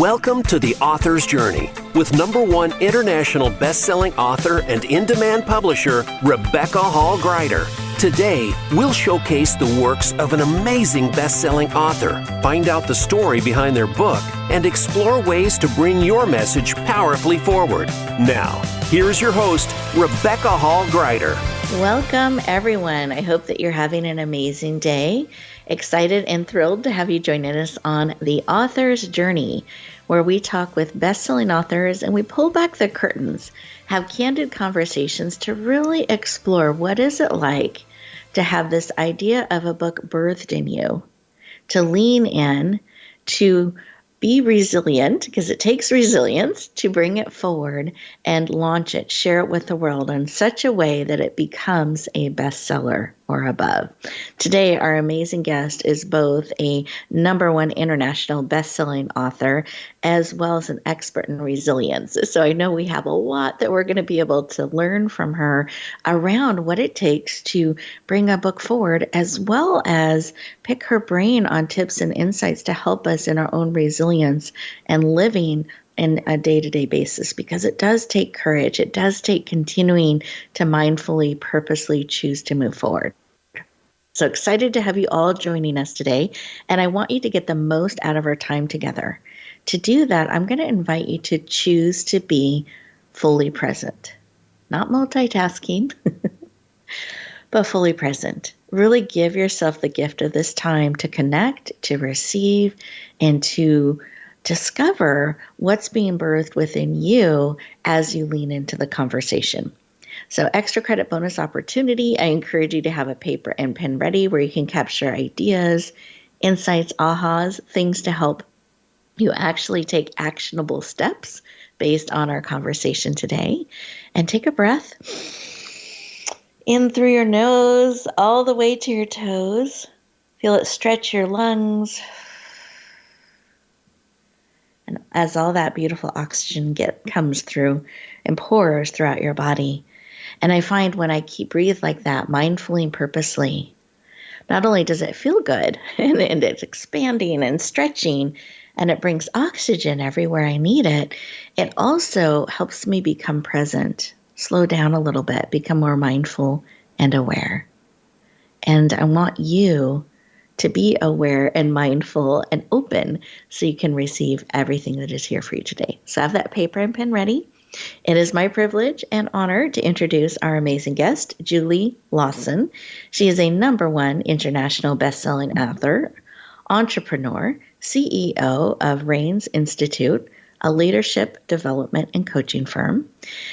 Welcome to the Author's Journey with #1 international best-selling author and in-demand publisher, Rebecca Hall Gruyter. Today, we'll showcase the works of an amazing best-selling author, find out the story behind their book, and explore ways to bring your message powerfully forward. Now, here's your host, Rebecca Hall Gruyter. Welcome, everyone. I hope that you're having an amazing day. Excited and thrilled to have you joining us on the Author's Journey, where we talk with best-selling authors and we pull back the curtains, have candid conversations to really explore what is it like to have this idea of a book birthed in you, to lean in, to be resilient, because it takes resilience to bring it forward and launch it, share it with the world in such a way that it becomes a bestseller or above. Today, our amazing guest is both a #1 international best-selling author as well as an expert in resilience. So I know we have a lot that we're going to be able to learn from her around what it takes to bring a book forward, as well as pick her brain on tips and insights to help us in our own resilience and living in a day-to-day basis, because it does take courage. It does take continuing to mindfully, purposely choose to move forward. So excited to have you all joining us today, and I want you to get the most out of our time together. To do that, I'm going to invite you to choose to be fully present, not multitasking, but fully present. Really give yourself the gift of this time to connect, to receive, and to discover what's being birthed within you as you lean into the conversation. So extra credit bonus opportunity, I encourage you to have a paper and pen ready where you can capture ideas, insights, ahas, things to help you actually take actionable steps based on our conversation today. And take a breath in through your nose all the way to your toes. Feel it stretch your lungs. And as all that beautiful oxygen comes through and pours throughout your body. And I find when I keep breathe like that, mindfully and purposely, not only does it feel good and it's expanding and stretching and it brings oxygen everywhere I need it, it also helps me become present, slow down a little bit, become more mindful and aware. And I want you to be aware and mindful and open so you can receive everything that is here for you today. So have that paper and pen ready. It is my privilege and honor to introduce our amazing guest, Julie Lawson. She is a #1 international best-selling author, entrepreneur, CEO of Rains Institute, a leadership development and coaching firm.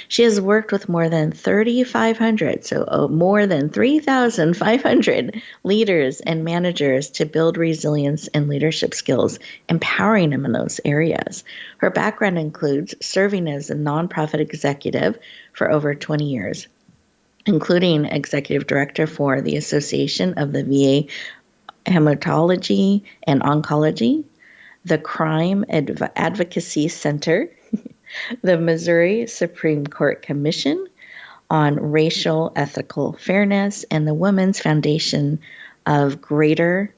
She has worked with more than 3,500, more than 3,500 leaders and managers to build resilience and leadership skills, empowering them in those areas. Her background includes serving as a nonprofit executive for over 20 years, including executive director for the Association of the VA Hematology and Oncology, the Crime Advocacy Center, the Missouri Supreme Court Commission on Racial Ethical Fairness, and the Women's Foundation of Gruyter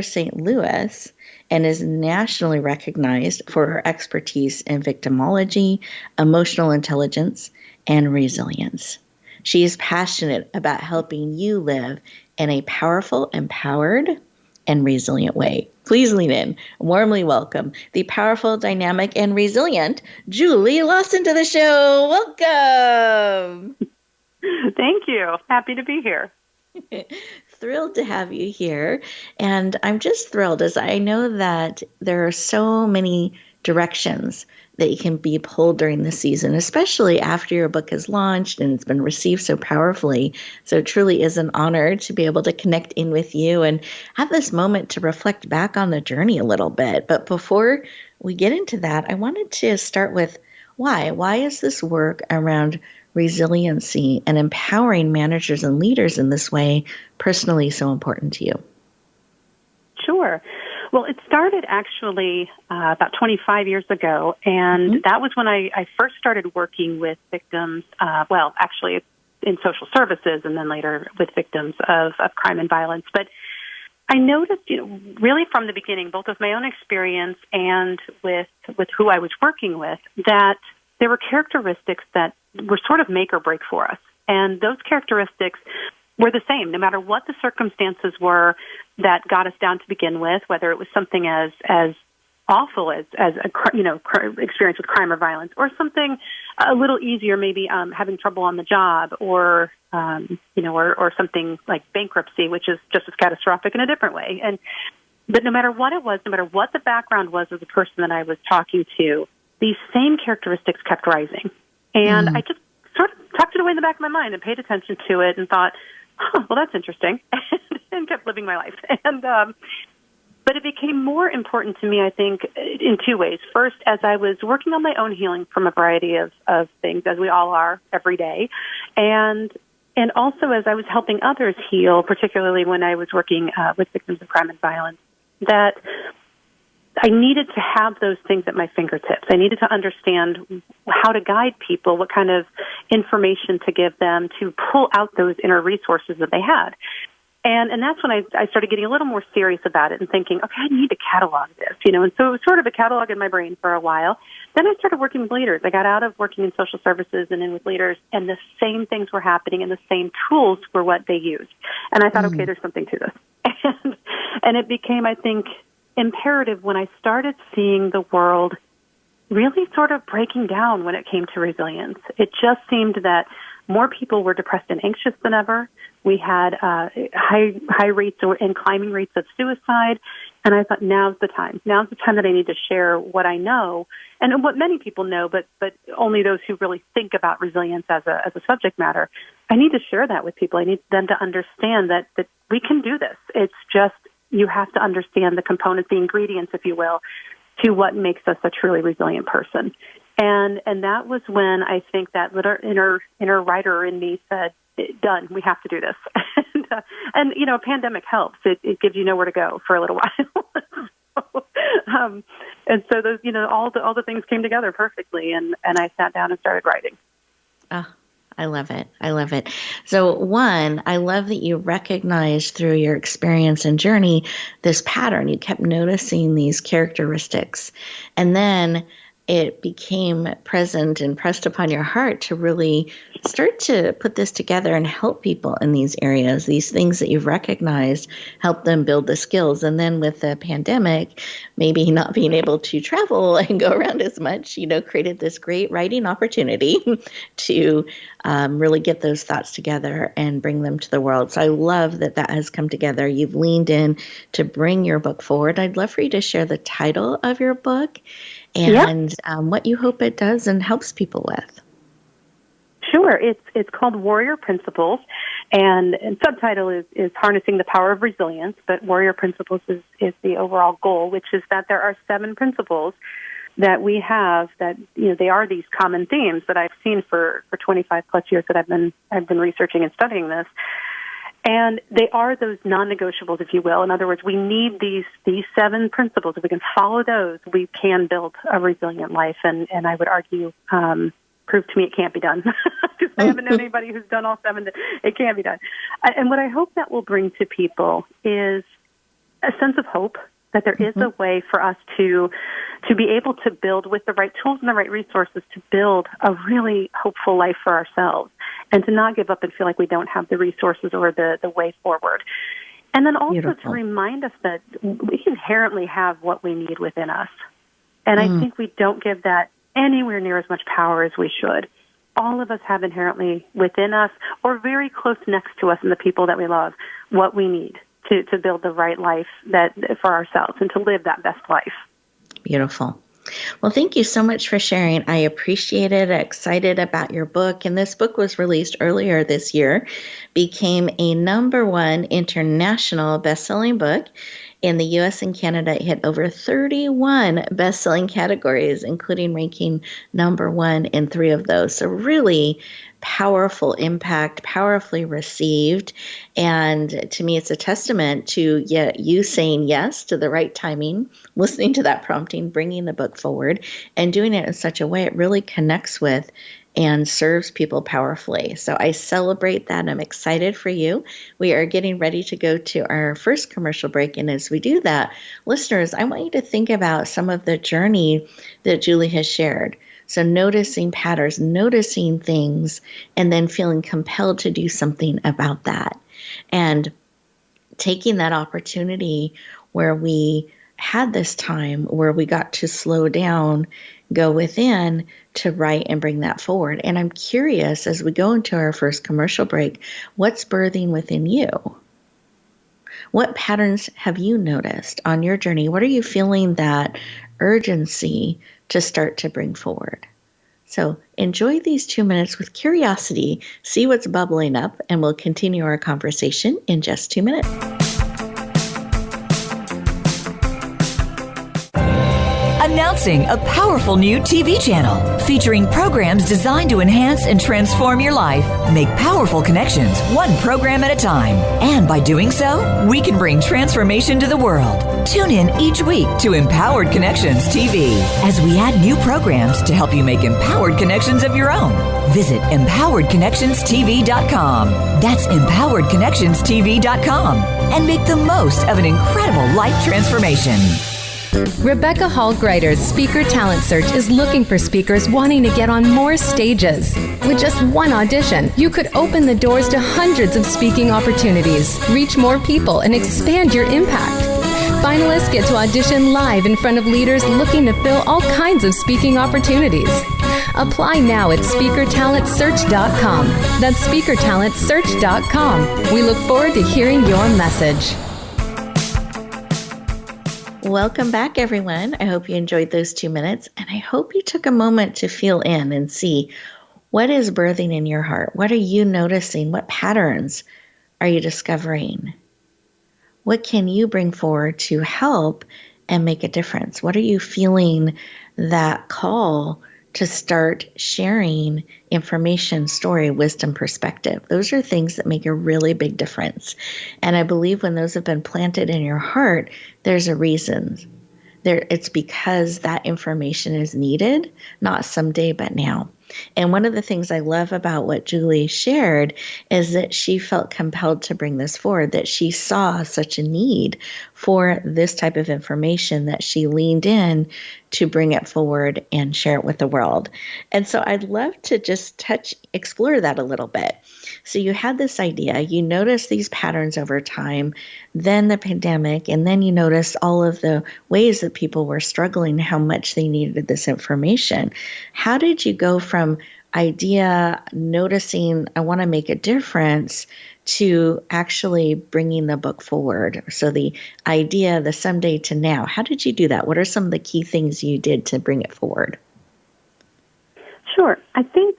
St. Louis, and is nationally recognized for her expertise in victimology, emotional intelligence, and resilience. She is passionate about helping you live in a powerful, empowered, and resilient way. Please lean in. Warmly welcome the powerful, dynamic, and resilient Julie Lawson to the show. Welcome. Thank you. Happy to be here. Thrilled to have you here. And I'm just thrilled as I know that there are so many directions that you can be pulled during the season, especially after your book is launched and it's been received so powerfully. So it truly is an honor to be able to connect in with you and have this moment to reflect back on the journey a little bit. But before we get into that, I wanted to start with why. Why is this work around resiliency and empowering managers and leaders in this way personally so important to you? Sure. Well, it started actually about 25 years ago, and that was when I first started working with victims, actually in social services and then later with victims of crime and violence. But I noticed, really from the beginning, both with my own experience and with who I was working with, that there were characteristics that were sort of make or break for us. And those characteristics were the same, no matter what the circumstances were that got us down to begin with, whether it was something as awful as experience with crime or violence, or something a little easier, maybe having trouble on the job, or something like bankruptcy, which is just as catastrophic in a different way. But no matter what it was, no matter what the background was of the person that I was talking to, these same characteristics kept rising. And I just sort of tucked it away in the back of my mind and paid attention to it and thought, well, that's interesting, and kept living my life. But it became more important to me, I think, in two ways. First, as I was working on my own healing from a variety of things, as we all are every day, and also as I was helping others heal, particularly when I was working with victims of crime and violence, that I needed to have those things at my fingertips. I needed to understand how to guide people, what kind of information to give them to pull out those inner resources that they had. And that's when I started getting a little more serious about it and thinking, okay, I need to catalog this, and so it was sort of a catalog in my brain for a while. Then I started working with leaders. I got out of working in social services and in with leaders, and the same things were happening, and the same tools were what they used. And I thought, okay, there's something to this. And it became, I think, imperative when I started seeing the world really sort of breaking down when it came to resilience. It just seemed that more people were depressed and anxious than ever. We had high rates and climbing rates of suicide. And I thought, now's the time. Now's the time that I need to share what I know and what many people know, but only those who really think about resilience as a subject matter. I need to share that with people. I need them to understand that we can do this. It's just you have to understand the components, the ingredients, if you will, to what makes us a truly resilient person. And that was when I think that little inner writer in me said, done, we have to do this. and a pandemic helps. It gives you nowhere to go for a little while. And so those, all the things came together perfectly, and I sat down and started writing. Oh, I love it. I love it. So one, I love that you recognized through your experience and journey this pattern. You kept noticing these characteristics, and then it became present and pressed upon your heart to really start to put this together and help people in these areas, these things that you've recognized, help them build the skills. And then with the pandemic, maybe not being able to travel and go around as much, created this great writing opportunity to really get those thoughts together and bring them to the world. So I love that has come together. You've leaned in to bring your book forward. I'd love for you to share the title of your book and what you hope it does and helps people with. Sure. It's called Warrior Principles, and subtitle is Harnessing the Power of Resilience, but Warrior Principles is the overall goal, which is that there are 7 principles that we have that, they are these common themes that I've seen for 25 plus years that I've been researching and studying this. And they are those non-negotiables, if you will. In other words, we need these 7 principles. If we can follow those, we can build a resilient life. And I would argue, prove to me it can't be done. Because I haven't known anybody who's done all 7. It can't be done. And what I hope that will bring to people is a sense of hope that there is a way for us to be able to build with the right tools and the right resources to build a really hopeful life for ourselves, and to not give up and feel like we don't have the resources or the way forward. And then also to remind us that we inherently have what we need within us. And I think we don't give that anywhere near as much power as we should. All of us have inherently within us, or very close next to us and the people that we love, what we need to build the right life for ourselves and to live that best life. Beautiful. Well, thank you so much for sharing. I appreciate it. Excited about your book. And this book was released earlier this year, became a #1 international best-selling book. In the U.S. and Canada, it hit over 31 best-selling categories, including ranking #1 in 3 of those. So really powerful impact, powerfully received. And to me, it's a testament to you saying yes to the right timing, listening to that prompting, bringing the book forward, and doing it in such a way it really connects with and serves people powerfully. So I celebrate that. I'm excited for you. We are getting ready to go to our first commercial break. And as we do that, listeners, I want you to think about some of the journey that Julie has shared. So noticing patterns, noticing things, and then feeling compelled to do something about that. And taking that opportunity where we had this time where we got to slow down, go within to write and bring that forward. And I'm curious, as we go into our first commercial break, what's birthing within you? What patterns have you noticed on your journey? What are you feeling that urgency to start to bring forward? So enjoy these 2 minutes with curiosity, see what's bubbling up, and we'll continue our conversation in just 2 minutes. Announcing a powerful new TV channel featuring programs designed to enhance and transform your life. Make powerful connections, one program at a time. And by doing so, we can bring transformation to the world. Tune in each week to Empowered Connections TV as we add new programs to help you make empowered connections of your own. Visit empoweredconnectionstv.com. That's empoweredconnectionstv.com. And make the most of an incredible life transformation. Rebecca Hall Gruyter's Speaker Talent Search is looking for speakers wanting to get on more stages. With just one audition, you could open the doors to hundreds of speaking opportunities, reach more people, and expand your impact. Finalists get to audition live in front of leaders looking to fill all kinds of speaking opportunities. Apply now at speakertalentsearch.com. That's speakertalentsearch.com. We look forward to hearing your message. Welcome back, everyone. I hope you enjoyed those 2 minutes, and I hope you took a moment to feel in and see what is birthing in your heart. What are you noticing? What patterns are you discovering? What can you bring forward to help and make a difference? What are you feeling that call to start sharing information, story, wisdom, perspective? Those are things that make a really big difference. And I believe when those have been planted in your heart, there's a reason. It's because that information is needed, not someday, but now. And one of the things I love about what Julie shared is that she felt compelled to bring this forward, that she saw such a need for this type of information that she leaned in to bring it forward and share it with the world. And so I'd love to just explore that a little bit. So you had this idea, you noticed these patterns over time, then the pandemic, and then you noticed all of the ways that people were struggling, how much they needed this information. How did you go from idea, noticing, I want to make a difference, to actually bringing the book forward? So the idea, the someday to now, how did you do that? What are some of the key things you did to bring it forward? Sure. I think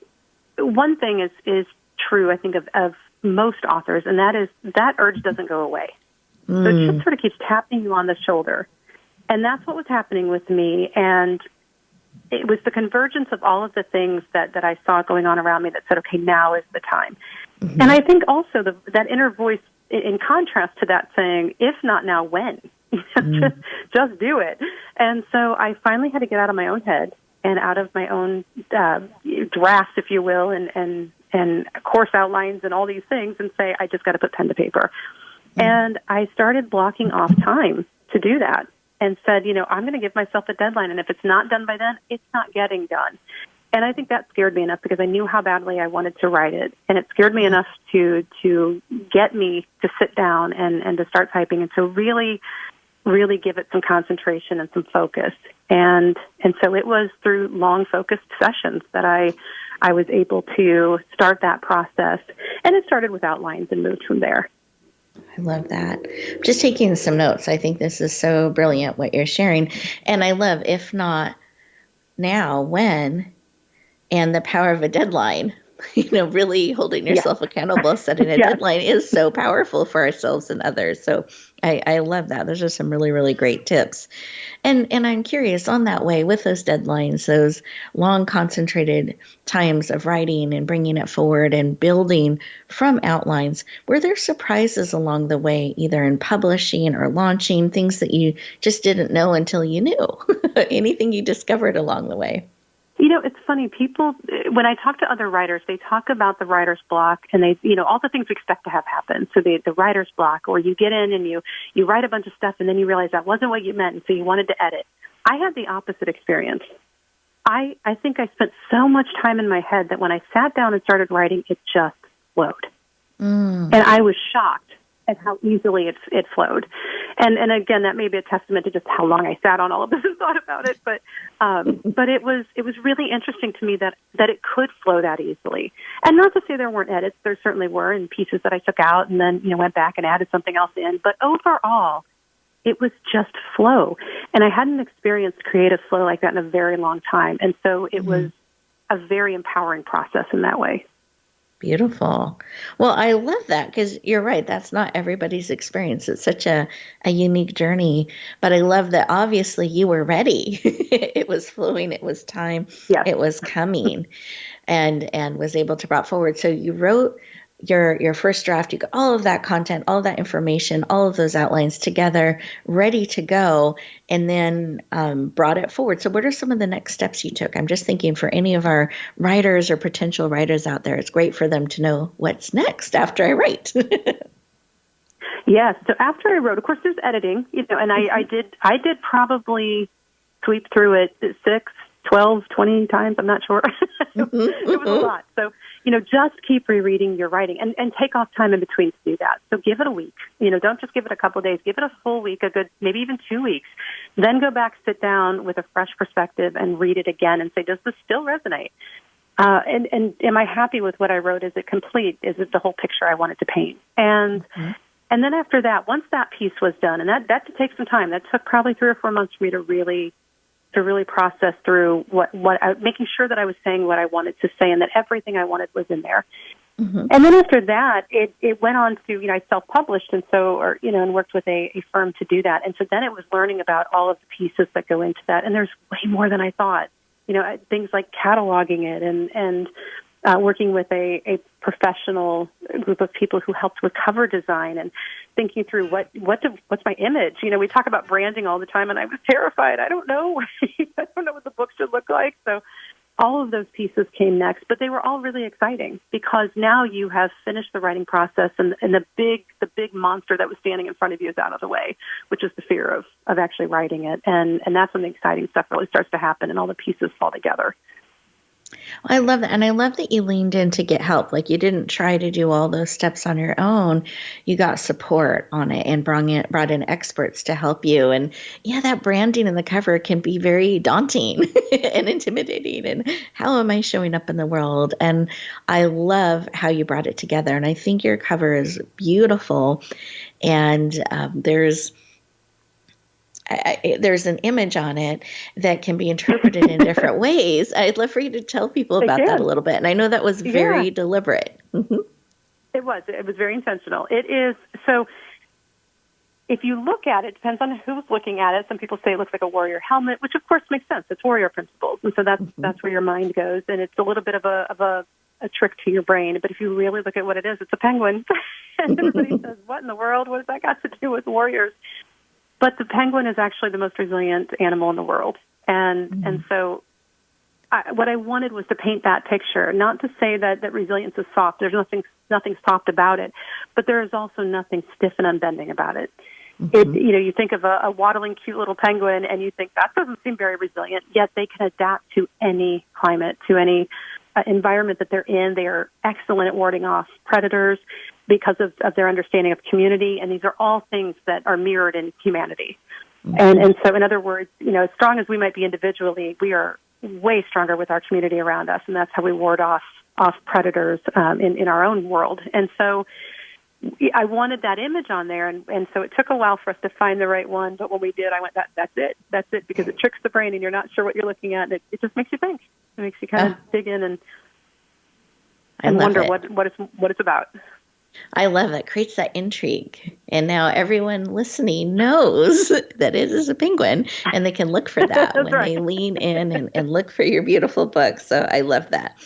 one thing is true, I think, of most authors, and that is that urge doesn't go away. So it just sort of keeps tapping you on the shoulder. And that's what was happening with me. And it was the convergence of all of the things that I saw going on around me that said, okay, now is the time. Mm-hmm. And I think also that inner voice, in contrast to that, saying, if not now, when? just do it. And so I finally had to get out of my own head and out of my own drafts, if you will, and course outlines and all these things, and say, I just got to put pen to paper. And I started blocking off time to do that and said, I'm going to give myself a deadline. And if it's not done by then, it's not getting done. And I think that scared me enough because I knew how badly I wanted to write it. And it scared me enough to get me to sit down and to start typing and to really, really give it some concentration and some focus. And so it was through long focused sessions that I was able to start that process. And it started with outlines and moved from there. I love that. I'm just taking some notes. I think this is so brilliant what you're sharing. And I love, if not now, when, and the power of a deadline. Really holding yourself accountable, setting a deadline is so powerful for ourselves and others. So I love that. Those are some really, really great tips. And I'm curious on that way with those deadlines, those long concentrated times of writing and bringing it forward and building from outlines. Were there surprises along the way, either in publishing or launching, things that you just didn't know until you knew? Anything you discovered along the way? It's funny. People, when I talk to other writers, they talk about the writer's block and they, all the things we expect to have happen. So the writer's block, or you get in and you write a bunch of stuff and then you realize that wasn't what you meant and so you wanted to edit. I had the opposite experience. I think I spent so much time in my head that when I sat down and started writing, it just flowed. And I was shocked at how easily it flowed. And again, that may be a testament to just how long I sat on all of this and thought about it. But it was really interesting to me that it could flow that easily. And not to say there weren't edits. There certainly were, and pieces that I took out and then, went back and added something else in. But overall, it was just flow. And I hadn't experienced creative flow like that in a very long time. And so it was a very empowering process in that way. Beautiful. Well, I love that because you're right. That's not everybody's experience. It's such a unique journey. But I love that obviously you were ready. It was flowing. It was time. Yes. It was coming and was able to brought forward. So you wrote your first draft, you got all of that content, all of that information, all of those outlines together, ready to go, and then brought it forward. So what are some of the next steps you took? I'm just thinking for any of our writers or potential writers out there, it's great for them to know what's next after I write. Yes. So after I wrote, of course, there's editing, and I did probably sweep through it 6, 12, 20 times. I'm not sure. It was a lot. So, just keep rereading your writing and take off time in between to do that. So give it a week. Don't just give it a couple of days. Give it a full week, a good, maybe even 2 weeks. Then go back, sit down with a fresh perspective and read it again and say, does this still resonate? And am I happy with what I wrote? Is it complete? Is it the whole picture I wanted to paint? And then after that, once that piece was done, and that did take some time. That took probably 3 or 4 months for me to really process through making sure that I was saying what I wanted to say and that everything I wanted was in there. And then after that, it went on to, I self-published and worked with a firm to do that. And so then it was learning about all of the pieces that go into that. And there's way more than I thought, things like cataloging it and working with a professional group of people who helped with cover design and thinking through what's my image. We talk about branding all the time, and I was terrified. I don't know. I don't know what the book should look like. So all of those pieces came next, but they were all really exciting because now you have finished the writing process, and the big monster that was standing in front of you is out of the way, which is the fear of actually writing it. And that's when the exciting stuff really starts to happen, and all the pieces fall together. I love that. And I love that you leaned in to get help. Like you didn't try to do all those steps on your own. You got support on it and brought in experts to help you. And yeah, that branding in the cover can be very daunting and intimidating. And how am I showing up in the world? And I love how you brought it together. And I think your cover is beautiful. And there's an image on it that can be interpreted in different ways. I'd love for you to tell people about that a little bit. And I know that was very deliberate. It was very intentional. It is. So if you look at it, depends on who's looking at it. Some people say it looks like a warrior helmet, which of course makes sense. It's warrior principles. And so that's where your mind goes. And it's a little bit of a trick to your brain. But if you really look at what it is, it's a penguin. And everybody says, what in the world? What does that got to do with warriors? But the penguin is actually the most resilient animal in the world. And so what I wanted was to paint that picture, not to say that resilience is soft. There's nothing soft about it, but there is also nothing stiff and unbending about it. You think of a waddling, cute little penguin, and you think that doesn't seem very resilient, yet they can adapt to any climate, to any environment that they're in. They are excellent at warding off predators because of their understanding of community, and these are all things that are mirrored in humanity. And so, in other words, as strong as we might be individually, we are way stronger with our community around us, and that's how we ward off predators in our own world. And so I wanted that image on there, and so it took a while for us to find the right one, but when we did, I went, that's it, because it tricks the brain, and you're not sure what you're looking at, and it just makes you think. It makes you kind of dig in and wonder what it's about. I love it. Creates that intrigue. And now everyone listening knows that it is a penguin, and they can look for that when they lean in and look for your beautiful book. So I love that.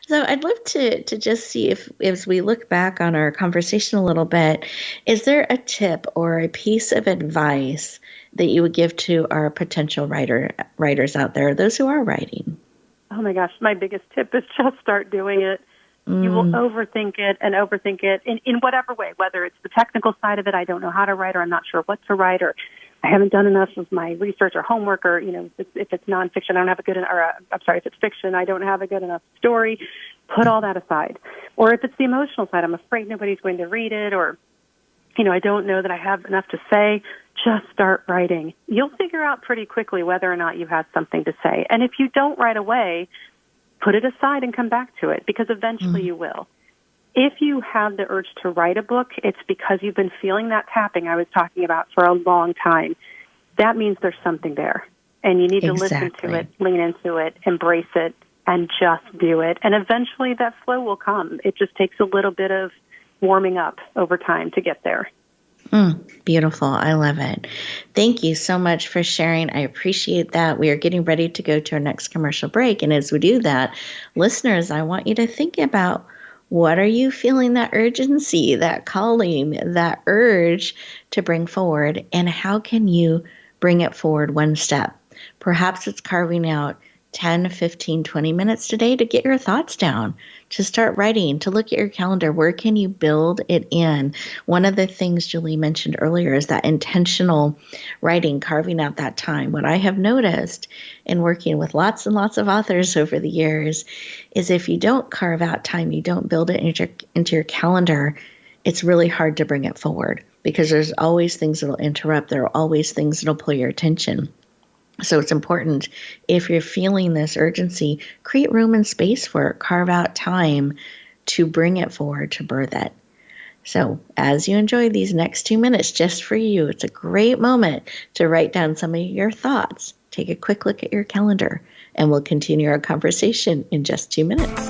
So I'd love to just see if, as we look back on our conversation a little bit, is there a tip or a piece of advice that you would give to our potential writers out there, those who are writing? oh my gosh, my biggest tip is just start doing it. You will overthink it in whatever way, whether it's the technical side of it, I don't know how to write, or I'm not sure what to write, or I haven't done enough of my research or homework, or, if it's nonfiction, I don't have a good, if it's fiction, I don't have a good enough story. Put all that aside. Or if it's the emotional side, I'm afraid nobody's going to read it, or, I don't know that I have enough to say. Just start writing. You'll figure out pretty quickly whether or not you have something to say. And if you don't right away, put it aside and come back to it, because eventually you will. If you have the urge to write a book, it's because you've been feeling that tapping I was talking about for a long time. That means there's something there, and you need to listen to it, lean into it, embrace it, and just do it. And eventually that flow will come. It just takes a little bit of warming up over time to get there. Beautiful. I love it. Thank you so much for sharing. I appreciate that. We are getting ready to go to our next commercial break. And as we do that, listeners, I want you to think about, what are you feeling that urgency, that calling, that urge to bring forward, and how can you bring it forward one step? Perhaps it's carving out 10, 15, 20 minutes today to get your thoughts down, to start writing, to look at your calendar. Where can you build it in? One of the things Julie mentioned earlier is that intentional writing, carving out that time. What I have noticed in working with lots and lots of authors over the years is if you don't carve out time, you don't build it into your calendar, it's really hard to bring it forward, because there's always things that will interrupt. There are always things that will pull your attention. So it's important, if you're feeling this urgency, create room and space for it, carve out time to bring it forward, to birth it. So as you enjoy these next 2 minutes just for you, it's a great moment to write down some of your thoughts. Take a quick look at your calendar, and we'll continue our conversation in just 2 minutes.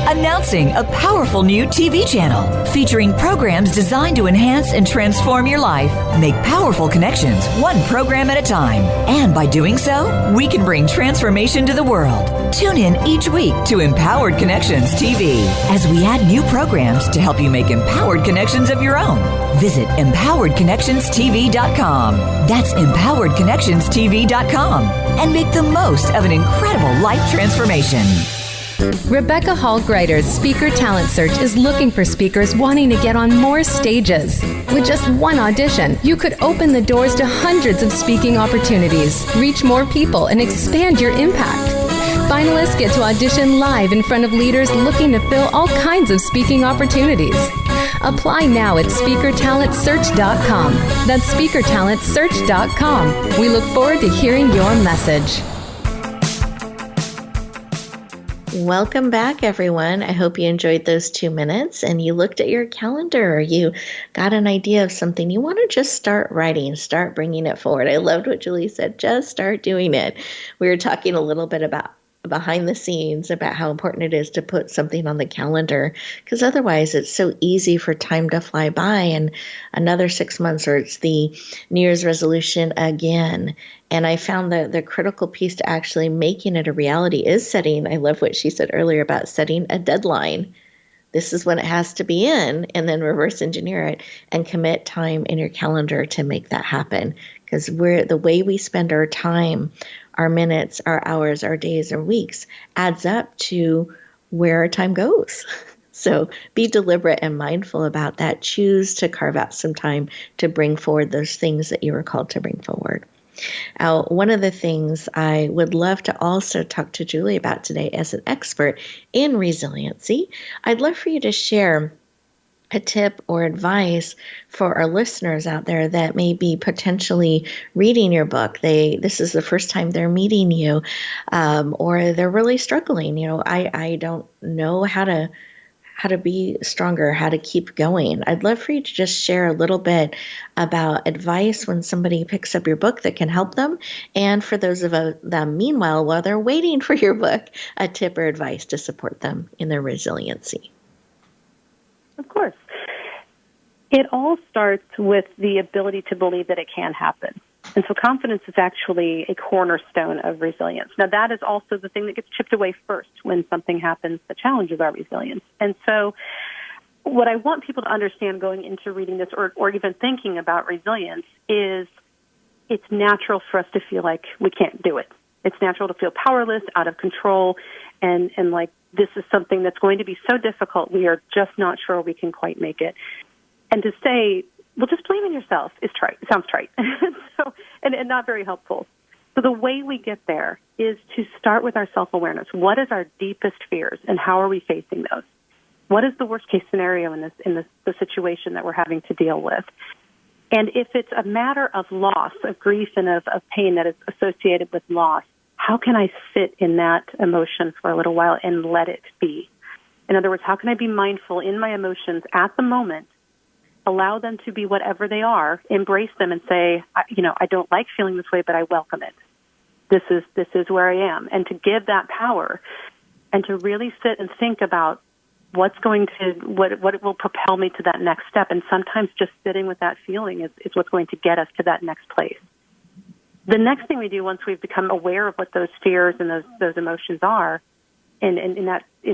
Announcing a powerful new TV channel featuring programs designed to enhance and transform your life. Make powerful connections, one program at a time. And by doing so, we can bring transformation to the world. Tune in each week to Empowered Connections TV as we add new programs to help you make empowered connections of your own. Visit empoweredconnectionstv.com. That's empoweredconnectionstv.com. And make the most of an incredible life transformation. Rebecca Hall Gruyter's Speaker Talent Search is looking for speakers wanting to get on more stages. With just one audition, you could open the doors to hundreds of speaking opportunities, reach more people, and expand your impact. Finalists get to audition live in front of leaders looking to fill all kinds of speaking opportunities. Apply now at speakertalentsearch.com. That's speakertalentsearch.com. We look forward to hearing your message. Welcome back, everyone. I hope you enjoyed those 2 minutes and you looked at your calendar, or you got an idea of something you want to just start writing, start bringing it forward. I loved what Julie said, just start doing it. We were talking a little bit about behind the scenes about how important it is to put something on the calendar, because otherwise it's so easy for time to fly by, and another 6 months, or it's the New Year's resolution again. And I found that the critical piece to actually making it a reality is setting, I love what she said earlier about setting a deadline. This is when it has to be in, and then reverse engineer it and commit time in your calendar to make that happen. Because the way we spend our time, our minutes, our hours, our days, our weeks adds up to where our time goes. So be deliberate and mindful about that. Choose to carve out some time to bring forward those things that you were called to bring forward. One of the things I would love to also talk to Julie about today as an expert in resiliency, I'd love for you to share a tip or advice for our listeners out there that may be potentially reading your book. This is the first time they're meeting you, or they're really struggling. I don't know how to be stronger, how to keep going. I'd love for you to just share a little bit about advice when somebody picks up your book that can help them, and for those of them, meanwhile, while they're waiting for your book, a tip or advice to support them in their resiliency. Of course. It all starts with the ability to believe that it can happen. And so confidence is actually a cornerstone of resilience. Now, that is also the thing that gets chipped away first when something happens that challenges our resilience. And so what I want people to understand going into reading this, or even thinking about resilience, is it's natural for us to feel like we can't do it. It's natural to feel powerless, out of control, and like this is something that's going to be so difficult, we are just not sure we can quite make it. And to say, well, just believe in yourself is trite. It sounds trite. and not very helpful. So the way we get there is to start with our self-awareness. What is our deepest fears, and how are we facing those? What is the worst-case scenario in the situation that we're having to deal with? And if it's a matter of loss, of grief, and of pain that is associated with loss, how can I sit in that emotion for a little while and let it be? In other words, how can I be mindful in my emotions at the moment, allow them to be whatever they are, embrace them and say, I don't like feeling this way, but I welcome it. This is where I am. And to give that power and to really sit and think about what will propel me to that next step. And sometimes just sitting with that feeling is what's going to get us to that next place. The next thing we do once we've become aware of what those fears and those emotions are, and in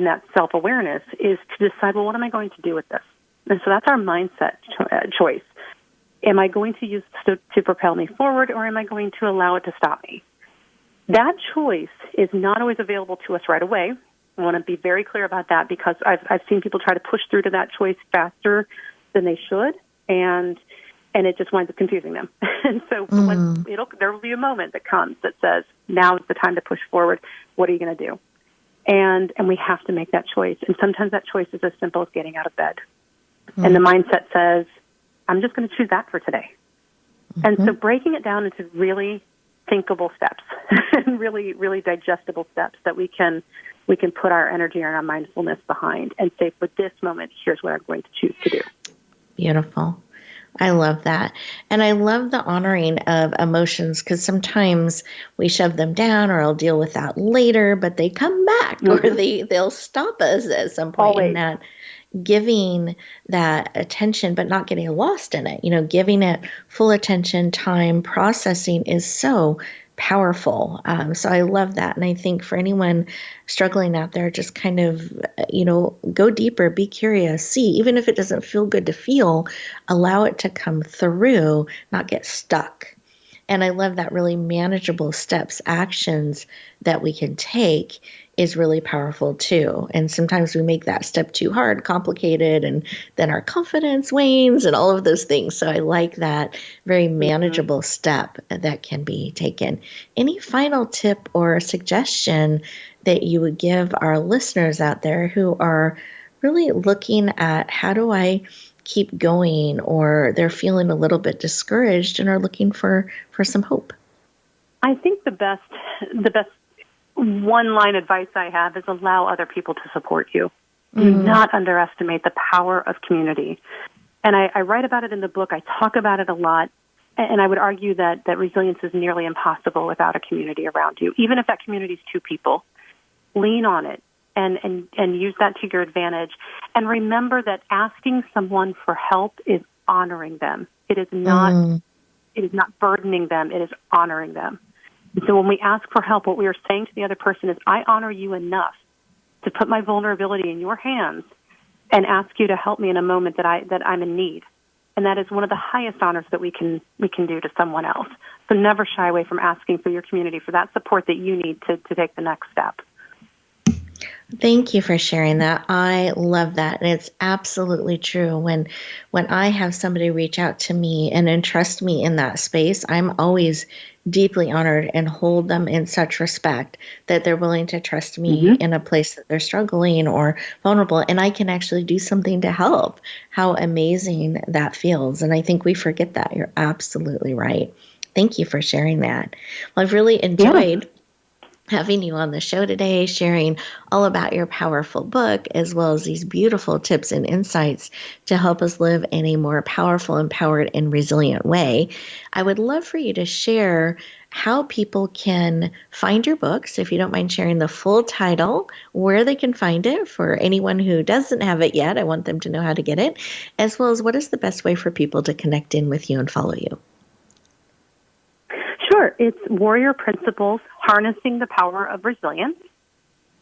that self-awareness, is to decide, well, what am I going to do with this? And so that's our mindset choice. Am I going to use this to propel me forward, or am I going to allow it to stop me? That choice is not always available to us right away. I want to be very clear about that, because I've seen people try to push through to that choice faster than they should, and it just winds up confusing them. And so there will be a moment that comes that says, now is the time to push forward. What are you going to do? And we have to make that choice. And sometimes that choice is as simple as getting out of bed. And the mindset says, I'm just going to choose that for today. And so breaking it down into really thinkable steps and really, really digestible steps that we can put our energy and our mindfulness behind and say, for this moment, here's what I'm going to choose to do. Beautiful. I love that. And I love the honoring of emotions, because sometimes we shove them down, or I'll deal with that later, but they come back or they'll stop us at some point. Always. In that giving that attention, but not getting lost in it, giving it full attention, time, processing is so powerful. So I love that. And I think for anyone struggling out there, just kind of, go deeper, be curious, see, even if it doesn't feel good to feel, allow it to come through, not get stuck. And I love that really manageable steps, actions that we can take is really powerful too. And sometimes we make that step too hard, complicated, and then our confidence wanes and all of those things. So I like that very manageable step that can be taken. Any final tip or suggestion that you would give our listeners out there who are really looking at, how do I keep going, or they're feeling a little bit discouraged and are looking for some hope? I think the best one-line advice I have is allow other people to support you. Do not underestimate the power of community. And I write about it in the book. I talk about it a lot. And I would argue that resilience is nearly impossible without a community around you. Even if that community is 2 people, lean on it and use that to your advantage. And remember that asking someone for help is honoring them. It is not burdening them. It is honoring them. And so when we ask for help, what we are saying to the other person is, I honor you enough to put my vulnerability in your hands and ask you to help me in a moment that I'm in need. And that is one of the highest honors that we can do to someone else. So never shy away from asking for your community for that support that you need to take the next step. Thank you for sharing that. I love that. And it's absolutely true. When I have somebody reach out to me and entrust me in that space, I'm always deeply honored and hold them in such respect that they're willing to trust me in a place that they're struggling or vulnerable, and I can actually do something to help. How amazing that feels. And I think we forget that. You're absolutely right. Thank you for sharing that. Well, I've really enjoyed having you on the show today, sharing all about your powerful book, as well as these beautiful tips and insights to help us live in a more powerful, empowered, and resilient way. I would love for you to share how people can find your books, if you don't mind sharing the full title, where they can find it for anyone who doesn't have it yet. I want them to know how to get it, as well as what is the best way for people to connect in with you and follow you. Sure. It's Warrior Principles, Harnessing the Power of Resilience.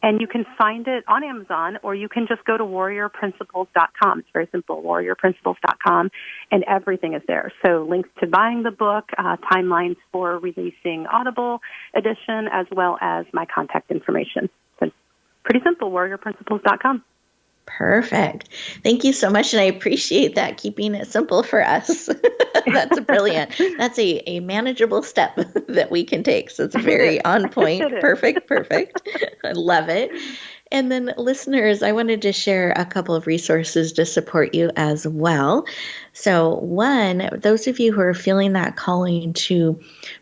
And you can find it on Amazon, or you can just go to warriorprinciples.com. It's very simple, warriorprinciples.com, and everything is there. So links to buying the book, timelines for releasing Audible edition, as well as my contact information. So pretty simple, warriorprinciples.com. Perfect. Thank you so much. And I appreciate that, keeping it simple for us. That's brilliant. That's a manageable step that we can take. So it's very on point. Perfect. I love it. And then listeners, I wanted to share a couple of resources to support you as well. So one, those of you who are feeling that calling to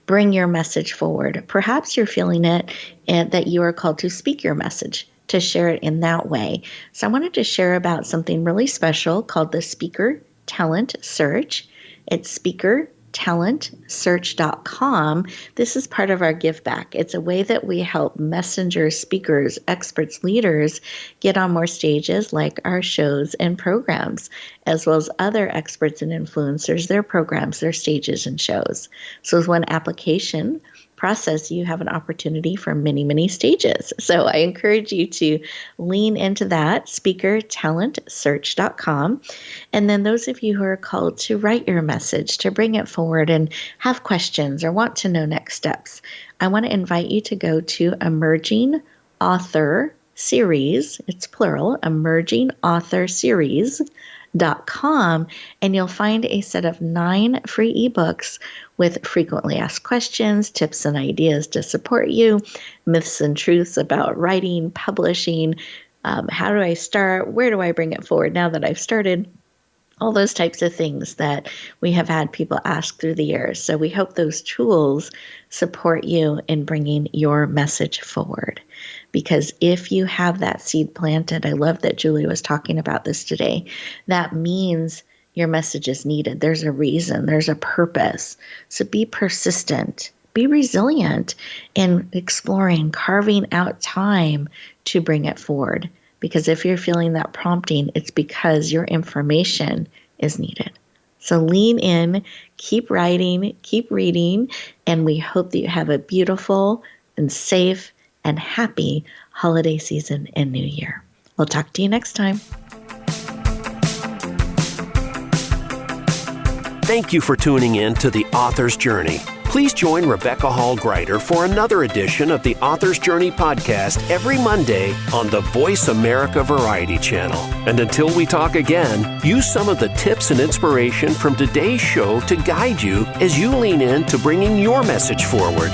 bring your message forward, perhaps you're feeling it and that you are called to speak your message, to share it in that way. So I wanted to share about something really special called the Speaker Talent Search. It's speakertalentsearch.com. This is part of our give back. It's a way that we help messengers, speakers, experts, leaders get on more stages like our shows and programs, as well as other experts and influencers, their programs, their stages and shows. So as one application process, you have an opportunity for many, many stages. So I encourage you to lean into that, speakertalentsearch.com. And then those of you who are called to write your message, to bring it forward and have questions or want to know next steps, I want to invite you to go to Emerging Author Series, it's plural, Emerging Author Series.com, and you'll find a set of 9 free ebooks with frequently asked questions, tips and ideas to support you, myths and truths about writing, publishing, how do I start, where do I bring it forward now that I've started, all those types of things that we have had people ask through the years. So we hope those tools support you in bringing your message forward. Because if you have that seed planted, I love that Julie was talking about this today, that means your message is needed. There's a reason, there's a purpose. So be persistent, be resilient in exploring, carving out time to bring it forward. Because if you're feeling that prompting, it's because your information is needed. So lean in, keep writing, keep reading, and we hope that you have a beautiful and safe and happy holiday season and new year. We'll talk to you next time. Thank you for tuning in to The Author's Journey. Please join Rebecca Hall Gruyter for another edition of the Author's Journey podcast every Monday on the Voice America Variety Channel. And until we talk again, use some of the tips and inspiration from today's show to guide you as you lean in to bringing your message forward.